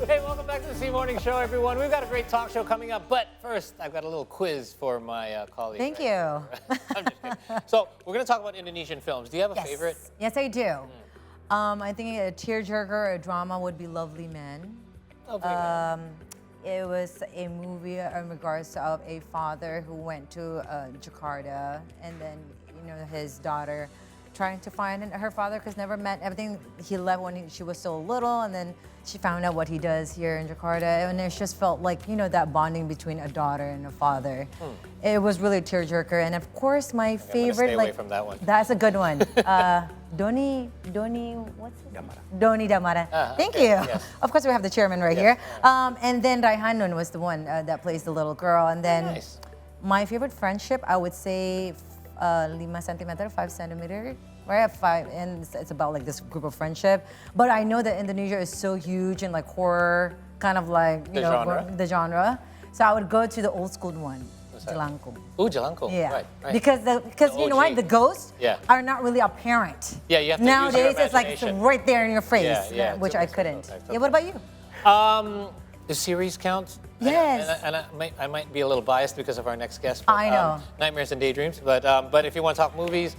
Hey, welcome back to the C Morning Show, everyone. We've got a great talk show coming up, but first, I've got a little quiz for my colleague. Thank you. I'm just kidding. So, we're going to talk about Indonesian films. Do you have a favorite? Yes, I do. I think a tearjerker or a drama would be Lovely Men. Lovely Man. It was a movie in regards of a father who went to Jakarta, and then his daughter trying to find her father because never met. Everything he left when she was so little, and then she found out what he does here in Jakarta, and it just felt like that bonding between a daughter and a father. It was really a tearjerker, and of course my favorite. Stay away from that one. That's a good one. Doni, what's his name? Doni Damara. Thank you. Yes. Of course, we have the chairman right here. And then Raihanun was the one that plays the little girl. And then Nice. my favorite friendship, I would say 5 centimeter, 5 centimeter. Right at 5, and it's about like this group of friendship. But I know that Indonesia is so huge and like horror, kind of like the genre. So I would go to the old school one, Jelangkung. Ooh, Jelangkung. Yeah, Right. because you know what, the ghosts Yeah. are not really apparent. Yeah, you have to Nowadays use your it's like it's imagination. right there in your face, Yeah, which it's I okay, couldn't. it's okay. Yeah, what about you? The series count? Yes. And I might be a little biased because of our next guest. But, I know. Nightmares and Daydreams. But if you want to talk movies,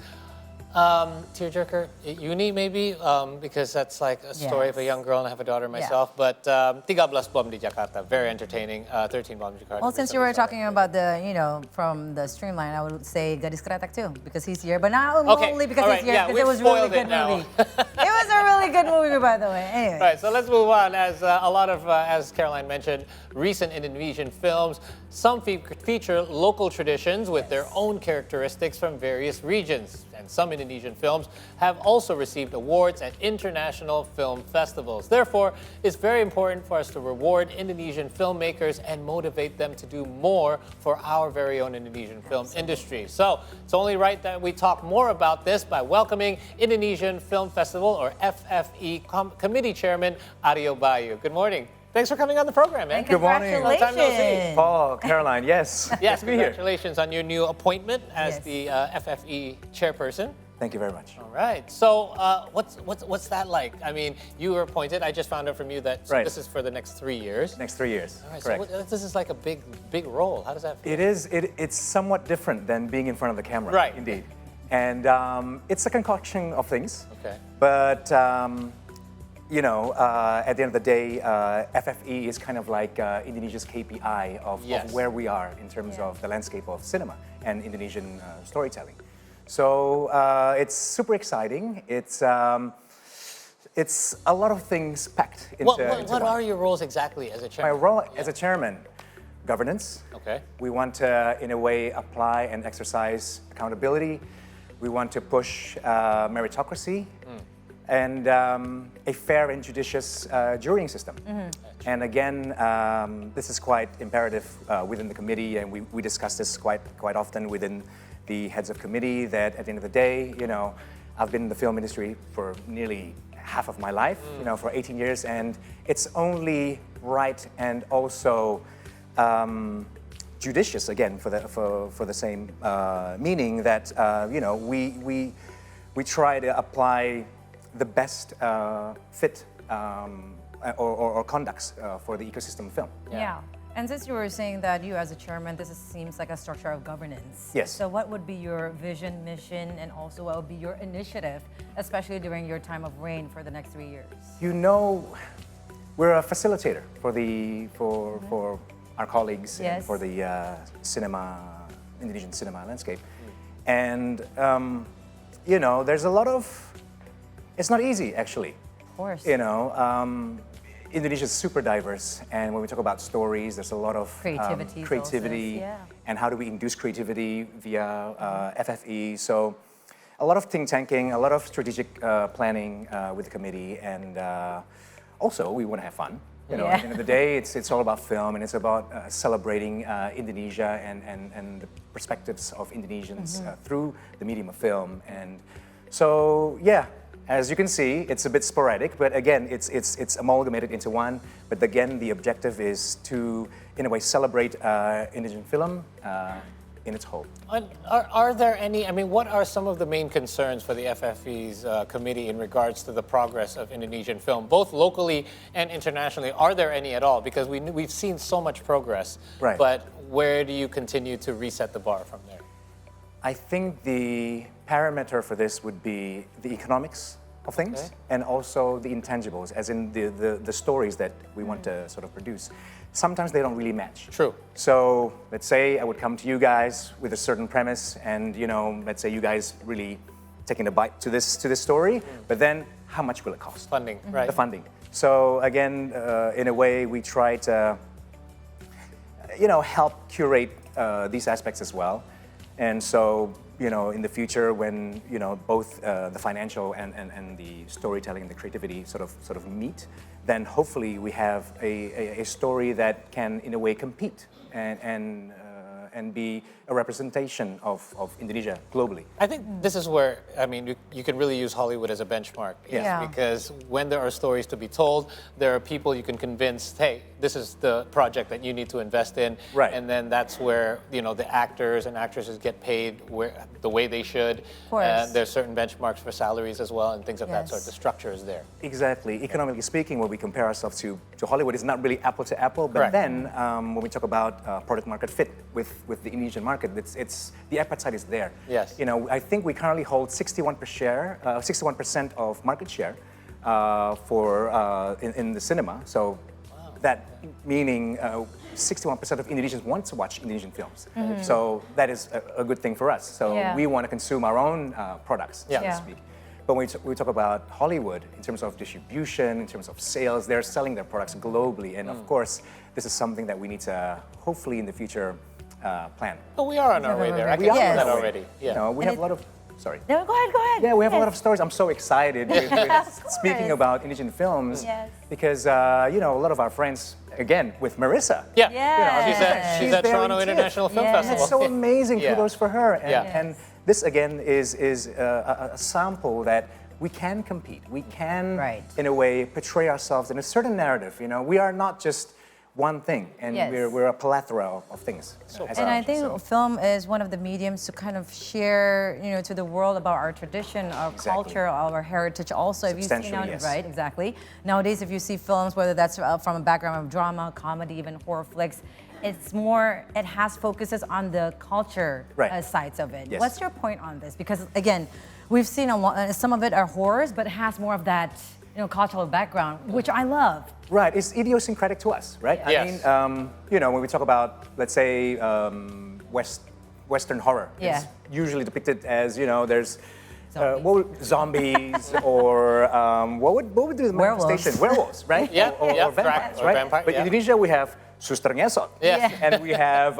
tearjerker, Uni maybe, because that's like a story of a young girl, and I have a daughter myself. But 13 Bom di Jakarta, very entertaining. 13 Bom di Jakarta. Well, since you were talking about the, from the streamline, I would say Gadis Kretek too, because he's here. But not only because he's here, because it was a really good movie. It was a really good movie, by the way. Anyway. All right, so let's move on. As a lot of, as Caroline mentioned, recent Indonesian films, some feature local traditions with their own characteristics from various regions. And some Indonesian films have also received awards at international film festivals. Therefore, it's very important for us to reward Indonesian filmmakers and motivate them to do more for our very own Indonesian film industry. So it's only right that we talk more about this by welcoming Indonesian Film Festival, or FFI, Committee Chairman Ario Bayu. Good morning. Thanks for coming on the program, man. Good morning. Long time no see. Paul, Caroline, yes. Yes, Good to be here. congratulations on your new appointment as the FFE chairperson. Thank you very much. All right. So, what's that like? I mean, you were appointed. I just found out from you that this is for the next 3 years. Next 3 years. All right. Correct. So this is like a big role. How does that feel? It is. It's somewhat different than being in front of the camera. Right. Indeed. And it's a concoction of things. Okay. But at the end of the day, FFE is kind of like Indonesia's KPI of where we are in terms of the landscape of cinema and Indonesian storytelling. So it's super exciting. It's a lot of things packed into What are your roles exactly as a my chairman? role as a chairman? Governance. Okay. We want to, in a way, apply and exercise accountability. We want to push meritocracy and a fair and judicious jurying system. And again, this is quite imperative within the committee, and we discuss this quite often within the heads of committee, that at the end of the day, I've been in the film industry for nearly half of my life, for 18 years, and it's only right and also judicious, again, for the same meaning that we try to apply the best fit or conducts for the ecosystem of film. Yeah. And since you were saying that you as a chairman, seems like a structure of governance. Yes. So what would be your vision, mission, and also what would be your initiative, especially during your time of reign for the next 3 years? We're a facilitator for our colleagues and for the Indonesian cinema landscape. And, there's a lot of, it's not easy, actually. Of course. Indonesia is super diverse, and when we talk about stories, there's a lot of creativity, and how do we induce creativity via FFE. So a lot of think tanking, a lot of strategic planning with the committee, and also we want to have fun. At the end of the day, it's all about film, and it's about celebrating Indonesia and the perspectives of Indonesians through the medium of film. And so, as you can see, it's a bit sporadic, but again, it's amalgamated into one. But again, the objective is to, in a way, celebrate Indonesian film, in its whole. Are there any, I mean, what are some of the main concerns for the FFE's committee in regards to the progress of Indonesian film, both locally and internationally? Are there any at all? Because we've seen so much progress, right. But where do you continue to reset the bar from there? I think the parameter for this would be the economics of things, and also the intangibles, as in the stories that we want to sort of produce. Sometimes they don't really match. True. So let's say I would come to you guys with a certain premise, and let's say you guys really taking a bite to this story, but then how much will it cost? Funding, right? The funding. So again, in a way, we try to help curate these aspects as well. And so, in the future, when both the financial and the storytelling and the creativity sort of meet, then hopefully we have a story that can, in a way, compete and be a representation of Indonesia globally. I think this is where, I mean, you can really use Hollywood as a benchmark. Yeah. Because when there are stories to be told, there are people you can convince, hey, this is the project that you need to invest in. Right. And then that's where, the actors and actresses get paid the way they should. Of course. There's certain benchmarks for salaries as well and things of that Yes. sort. The structure is there. Exactly. Economically speaking, when we compare ourselves to Hollywood, it's not really apple to apple. But Correct. then, when we talk about product market fit with the Indonesian market, it's the appetite is there. Yes. I think we currently hold 61% of market share in the cinema. So that meaning 61% of Indonesians want to watch Indonesian films. So that is a good thing for us. So we want to consume our own products, so to speak. But when we talk about Hollywood, in terms of distribution, in terms of sales, they're selling their products globally. And of course, this is something that we need to, hopefully in the future, plan. But we are on our way there. I can We see are that on our way. already. Yeah. We have a lot of, sorry. No, go ahead. Yeah, we have a Yes. lot of stories. I'm so excited with speaking about Indonesian films because, a lot of our friends, again, with Marissa. Yeah. Yeah. She's at very Toronto tiff. International Film Yeah. Festival. That's so amazing. Yeah. Kudos for her. And, Yeah. and this, again, is a sample that we can compete. We can, Right. in a way, portray ourselves in a certain narrative. We are not just one thing, and Yes. we're a plethora of things. And I think film is one of the mediums to kind of share, to the world about our tradition, our Exactly. culture, our heritage. Also, if you see now, Substantially, yes. right, exactly. Nowadays, if you see films, whether that's from a background of drama, comedy, even horror flicks, it has focuses on the culture sides of it. Yes. What's your point on this? Because again, we've seen a lot. Some of it are horrors, but it has more of that, cultural background, which I love. Right, it's idiosyncratic to us, right? Yes. I mean, when we talk about, let's say, Western horror, Yeah. it's usually depicted as, there's zombies or what would do the manifestation? Werewolves, right? Yeah, or yeah, vampires, or right? vampire, But yeah. in Indonesia, we have Suster Ngesot, Yeah. and we have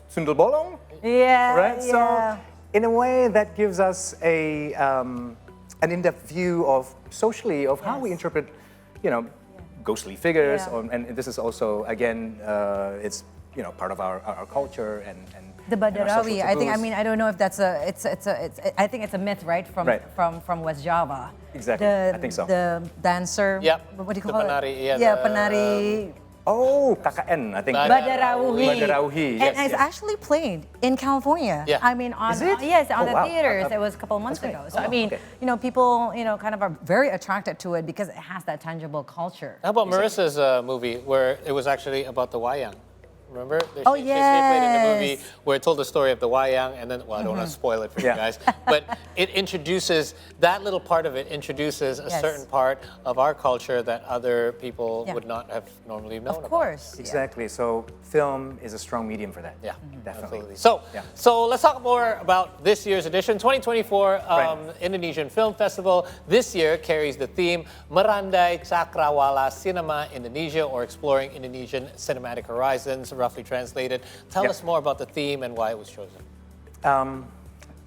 Sundel Bolong, Yeah. right? Yeah. So, in a way, that gives us an in-depth view of socially of how we interpret, ghostly figures, Yeah. and this is also again, it's part of our culture and The and our social Badarawi, I think. I taboos. mean, I don't know if that's I think it's a myth, right? Right. From West Java. Exactly, I think so. The dancer. Yep. What do you The call penari, it? yeah, the- penari. Oh, KKN, I think. Badarauhi. Badarauhi, And yes, it's yes. actually played in California. Yeah. I mean, Is it? yes, on Oh, the wow. theaters. It was a couple of months That's ago. great. So I Oh, mean, okay. people, kind of are very attracted to it because it has that tangible culture. How about Marissa's movie where it was actually about the wayang? Remember? Oh, She played in the movie yes. where it told the story of the wayang, and then, well, I don't want to spoil it for you Yeah. guys, but it introduces, that little part of it introduces a Yes. certain part of our culture that other people Yeah. would not have normally known Of about. course. Exactly. So film is a strong medium for that. Yeah, Definitely. absolutely. So, Yeah. so let's talk more about this year's edition, 2024 Right. Indonesian Film Festival. This year carries the theme Merandai Cakrawala Cinema Indonesia, or Exploring Indonesian Cinematic Horizons, roughly translated. Tell Yep. us more about the theme and why it was chosen.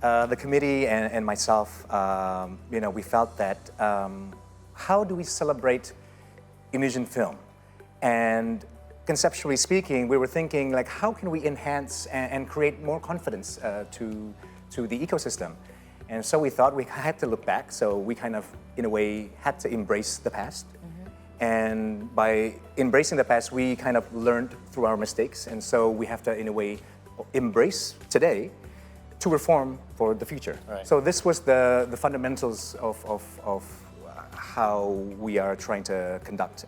The committee and myself, we felt that how do we celebrate Indonesian film? And conceptually speaking, we were thinking like, how can we enhance and create more confidence to the ecosystem? And so we thought we had to look back. So we kind of, in a way, had to embrace the past. And by embracing the past, we kind of learned through our mistakes. And so we have to, in a way, embrace today to reform for the future. Right. So this was the fundamentals of how we are trying to conduct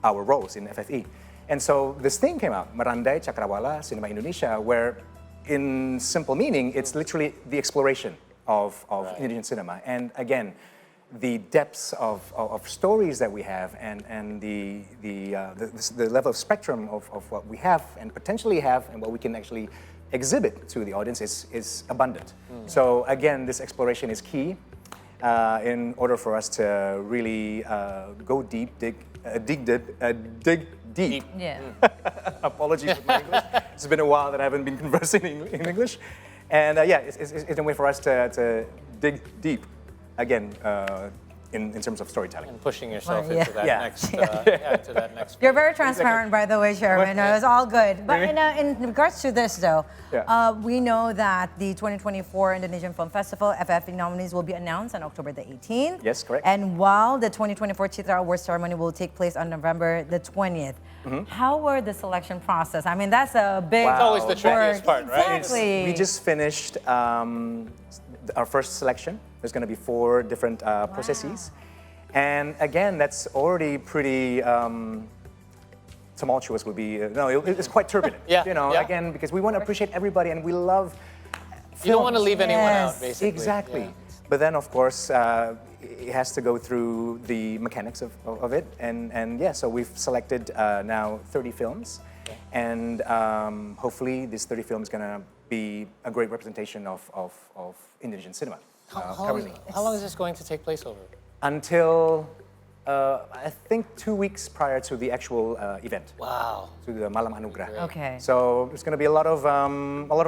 our roles in FFI. And so this thing came out, Merandai Cakrawala Cinema Indonesia, where in simple meaning, it's literally the exploration of Indonesian cinema. And again, the depths of stories that we have and the level of spectrum of what we have and potentially have and what we can actually exhibit to the audience is abundant. So again, this exploration is key in order for us to really go deep, dig deep. Yeah. Apologies for my English. It's been a while that I haven't been conversing in English. And yeah, it's a way for us to dig deep, again, in terms of storytelling. And pushing yourself Well, yeah. into that Yeah. next, into that next. You're very transparent, by the way, Chairman. No, it's all good. But Really? in regards to this, though, Yeah. we know that the 2024 Indonesian Film Festival FFI nominees will be announced on October the 18th. Yes, correct. And while the 2024 Citra Awards ceremony will take place on November the 20th, how were the selection process? I mean, that's a big Wow. It's always the trickiest work. part, right? Exactly. We just finished our first selection. There's going to be 4 different processes. And again, that's already pretty tumultuous would be, it's quite turbulent. Yeah, yeah. Again, because we want to appreciate everybody and we love films. You don't want to leave anyone Yes. out, basically. Exactly. Yeah. But then, of course, it has to go through the mechanics of it. And yeah, so we've selected now 30 films. Okay. And hopefully this 30 films is going to be a great representation of Indonesian cinema. How long is this going to take place over? Until, I think 2 weeks prior to the actual event. Wow. To the Malam Anugerah. Okay. So there's going to be a lot of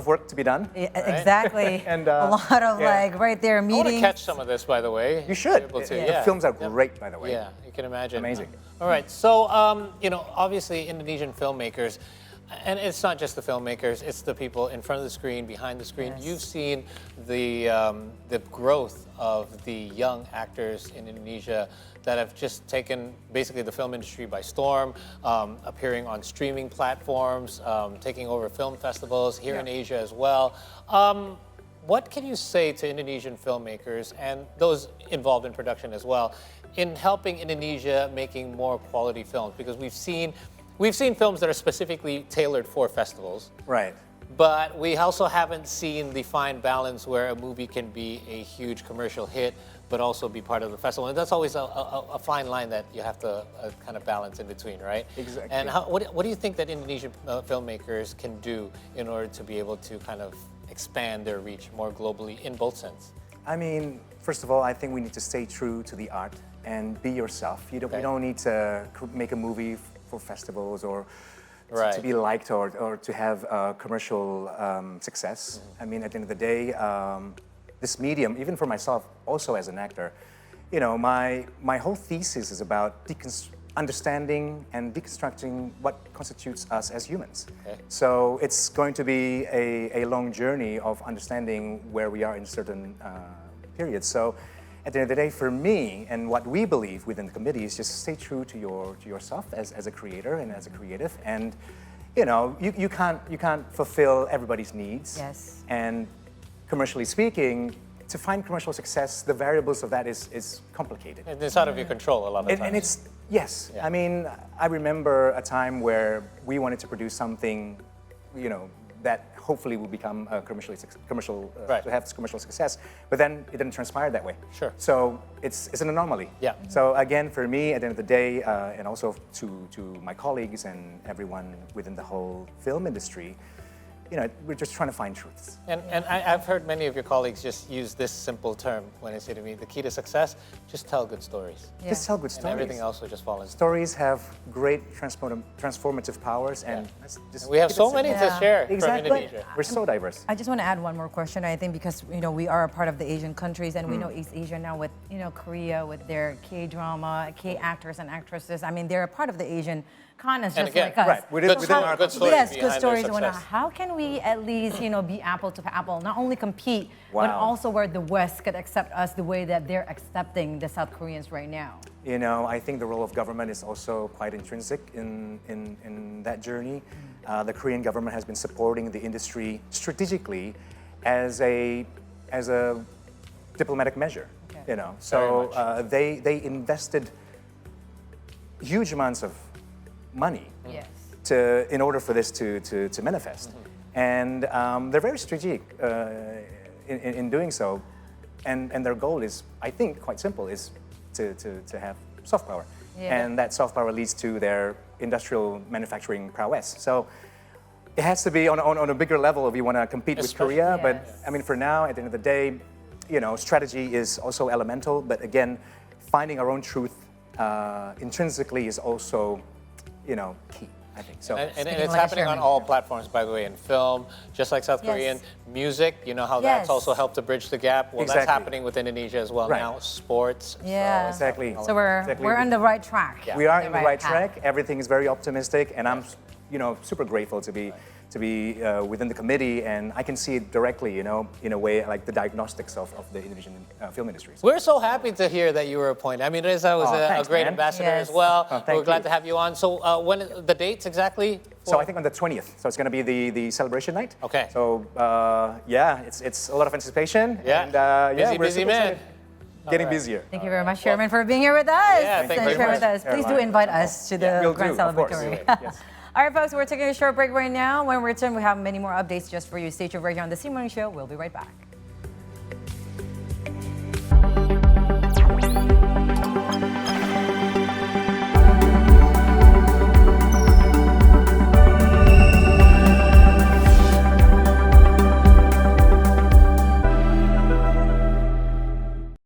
work to be done. Yeah, exactly. And, a lot of right there I want meetings. to catch some of this, by the way. You should. Be able to, The films are great, by the way. Yeah, you can imagine. Amazing. All right, so obviously Indonesian filmmakers, and it's not just the filmmakers; it's the people in front of the screen, behind the screen. Yes. You've seen the growth of the young actors in Indonesia that have just taken basically the film industry by storm, appearing on streaming platforms, taking over film festivals here in Asia as well. What can you say to Indonesian filmmakers and those involved in production as well in helping Indonesia making more quality films? Because we've seen films that are specifically tailored for festivals. Right. But we also haven't seen the fine balance where a movie can be a huge commercial hit, but also be part of the festival. And that's always a fine line that you have to kind of balance in between, right? Exactly. And what do you think that Indonesian filmmakers can do in order to be able to kind of expand their reach more globally in both sense? I mean, first of all, I think we need to stay true to the art and be yourself. You don't need to make a movie for festivals or to be liked or to have commercial success. I mean, at the end of the day, this medium, even for myself, also as an actor, my whole thesis is about understanding and deconstructing what constitutes us as humans. Okay. So it's going to be a long journey of understanding where we are in certain periods. So at the end of the day, for me, and what we believe within the committee is just stay true to yourself as a creator and as a creative. And you can't fulfill everybody's needs. Yes. And commercially speaking, to find commercial success, the variables of that is complicated. And it's out of your control a lot of times. And it's, yes. Yeah. I mean, I remember a time where we wanted to produce something, that hopefully will become commercial Right. to have commercial success, but then it didn't transpire that way. Sure. So it's an anomaly. Yeah. So again, for me, at the end of the day, and also to my colleagues and everyone within the whole film industry, we're just trying to find truths. And I've heard many of your colleagues just use this simple term when they say to me, the key to success, just tell good stories. Yeah. Just tell good And stories. everything else will just fall into. Stories have great transformative powers, and let's just We have keep it so simple. many to share from Exactly. Indonesia. We're so diverse. I just want to add one more question, I think, because we are a part of the Asian countries, and we know East Asia now with Korea with their K-drama, K-actors and actresses. I mean, they're a part of the Asian continent, And just again, like us. right, within our good stories Yes, behind good their stories. success. How can we we at least, be apple to apple, not only compete, but Wow. also where the West could accept us the way that they're accepting the South Koreans right now? I think the role of government is also quite intrinsic in that journey. The Korean government has been supporting the industry strategically as a diplomatic measure. Okay. So they invested huge amounts of money Yes. in order for this to manifest, and they're very strategic in doing so, and their goal is, I think, quite simple: is to have soft power, and that soft power leads to their industrial manufacturing prowess. So it has to be on a bigger level if you want to compete with Korea. Yes. But I mean, for now, at the end of the day, strategy is also elemental. But again, finding our own truth intrinsically is also, key, I think. So And it's happening on all platforms, by the way, in film, just like South Yes. Korean music. You know how Yes. that's also helped to bridge the gap. Well, that's Exactly. happening with Indonesia as well Right. now. Sports. Yeah. exactly. So we're on the right track. We are in the right path. track. Everything is very optimistic, and I'm, super grateful to be within the committee, and I can see it directly, in a way like the diagnostics of the Indonesian film industry. We're so happy to hear that you were appointed. I mean, Reza was thanks, a great man. ambassador Yes. as well. Oh, thank We're glad you. to have you on. So when the dates exactly? So I think on the 20th. So it's going to be the celebration night. Okay. So it's a lot of anticipation. Yeah. And we're Busy super man. excited. Getting busier. Thank you very much, Chairman, for being here with us. Yeah, thank you and very sharing much, with us. Please do Caroline. invite us to the Will Grand do, of course. Celebratory. Yes. All right, folks, we're taking a short break right now. When we return, we have many more updates just for you. Stay tuned right here on The C Morning Show. We'll be right back.